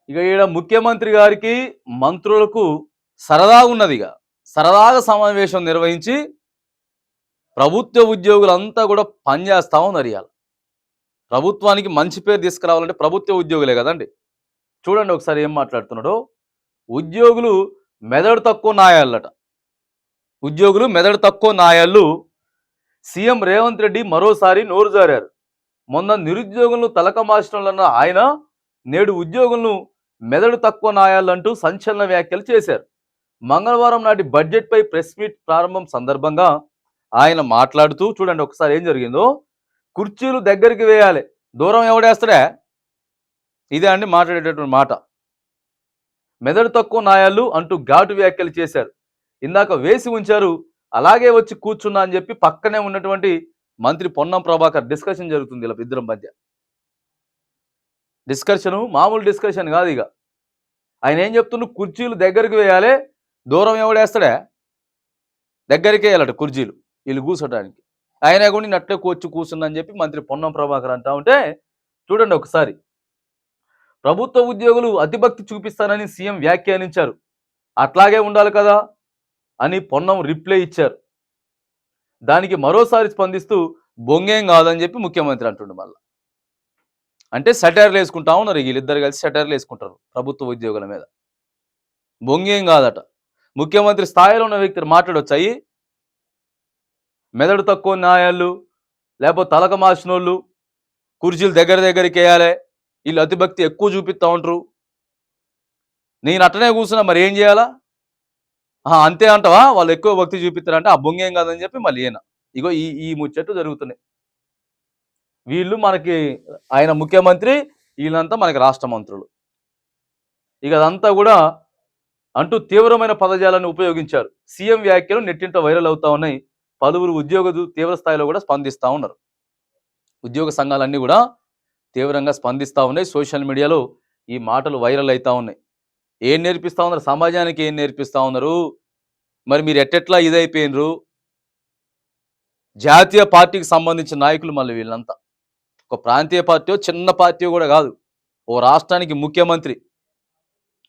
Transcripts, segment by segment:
ఇక ఈడ ముఖ్యమంత్రి గారికి మంత్రులకు సరదాగా ఉన్నది. ఇక సరదాగా సమావేశం నిర్వహించి ప్రభుత్వ ఉద్యోగులంతా కూడా పనిచేస్తా ఉన్నారు. ఇవాళ ప్రభుత్వానికి మంచి పేరు తీసుకురావాలంటే ప్రభుత్వ ఉద్యోగులే కదండి. చూడండి ఒకసారి ఏం మాట్లాడుతున్నాడో. ఉద్యోగులు మెదడు తక్కువ నాయాలట. ఉద్యోగులు మెదడు తక్కువ నాయాళ్ళు. సీఎం రేవంత్ రెడ్డి మరోసారి నోరు జారారు. మొన్న నిరుద్యోగులను తలకమార్చడంలో ఆయన నేడు ఉద్యోగులను మెదడు తక్కువ నాయాలంటూ సంచలన వ్యాఖ్యలు చేశారు. మంగళవారం నాటి బడ్జెట్పై ప్రెస్ మీట్ ప్రారంభం సందర్భంగా ఆయన మాట్లాడుతూ చూడండి ఒకసారి ఏం జరిగిందో. కుర్చీలు దగ్గరికి వేయాలి, దూరం ఎవడేస్తాడే, ఇదే అండి మాట్లాడేటటువంటి మాట. మెదడు తక్కువ నాయాళ్ళు అంటూ ఘాటు వ్యాఖ్యలు చేశారు. ఇందాక వేసి ఉంచారు, అలాగే వచ్చి కూర్చున్నా అని చెప్పి పక్కనే ఉన్నటువంటి మంత్రి పొన్నం ప్రభాకర్ డిస్కషన్ జరుగుతుంది ఇలా ఇద్దరం మధ్య. డిస్కషను మామూలు డిస్కషన్ కాదు. ఇక ఆయన ఏం చెప్తున్నారు, కుర్చీలు దగ్గరికి వేయాలి, దూరం ఎవడేస్తాడే, దగ్గరికి వేయాలట కుర్చీలు వీళ్ళు కూర్చోడానికి. ఆయన కూడా నట్లే వచ్చి కూర్చుందని చెప్పి మంత్రి పొన్నం ప్రభాకర్ అంటా ఉంటే చూడండి ఒకసారి. ప్రభుత్వ ఉద్యోగులు అతిభక్తి చూపిస్తారని సీఎం వ్యాఖ్యానించారు. అట్లాగే ఉండాలి కదా అని పొన్నం రిప్లై ఇచ్చారు. దానికి మరోసారి స్పందిస్తూ బొంగేం కాదని చెప్పి ముఖ్యమంత్రి అంటుండు. మళ్ళీ అంటే సెటైర్లు వేసుకుంటా ఉన్నారు. వీళ్ళిద్దరు కలిసి సెటైర్లు వేసుకుంటారు ప్రభుత్వ ఉద్యోగుల మీద. బొంగేం కాదట. ముఖ్యమంత్రి స్థాయిలో ఉన్న వ్యక్తులు మాట్లాడొచ్చాయి. మెదడు తక్కువ న్యాయాలు లేకపోతే తలక మార్చినోళ్ళు కుర్చీలు దగ్గరికి వేయాలి, వీళ్ళు అతిభక్తి ఎక్కువ చూపిస్తూ ఉంటారు, నేను అట్టనే కూర్చున్నా మరి ఏం చేయాలా, అంతే అంటావా, వాళ్ళు ఎక్కువ భక్తి చూపిస్తారంటే ఆ బొంగేం కాదని చెప్పి మళ్ళీ ఈయన ఇగో ఈ ముచ్చట్లు జరుగుతున్నాయి. వీళ్ళు మనకి ఆయన ముఖ్యమంత్రి, వీళ్ళంతా మనకి రాష్ట్ర మంత్రులు. ఇక అదంతా కూడా అంటూ తీవ్రమైన పదజాలాన్ని ఉపయోగించారు. సీఎం వ్యాఖ్యలు నెట్టింట వైరల్ అవుతా ఉన్నాయి. పలువురు ఉద్యోగులు తీవ్ర స్థాయిలో కూడా స్పందిస్తూ ఉన్నారు. ఉద్యోగ సంఘాలన్నీ కూడా తీవ్రంగా స్పందిస్తూ ఉన్నాయి. సోషల్ మీడియాలో ఈ మాటలు వైరల్ అవుతూ ఉన్నాయి. ఏం నేర్పిస్తూ ఉన్నారు సమాజానికి, ఏం నేర్పిస్తూ ఉన్నారు, మరి మీరు ఎట్టెట్లా ఇదైపోయినరు. జాతీయ పార్టీకి సంబంధించిన నాయకులు మళ్ళీ వీళ్ళంతా ఒక ప్రాంతీయ పార్టీ చిన్న పార్టీ కూడా కాదు, ఓ రాష్ట్రానికి ముఖ్యమంత్రి.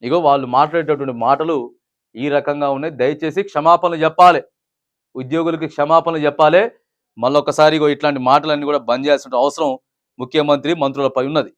ఇగో వాళ్ళు మాట్లాడేటటువంటి మాటలు ఈ రకంగా ఉన్నాయి. దయచేసి క్షమాపణలు చెప్పాలి, ఉద్యోగులకి క్షమాపణలు చెప్పాలి. మళ్ళొకసారి ఇట్లాంటి మాటలన్నీ కూడా బంద్ చేయాల్సిన అవసరం ముఖ్యమంత్రి మంత్రులపై ఉన్నది.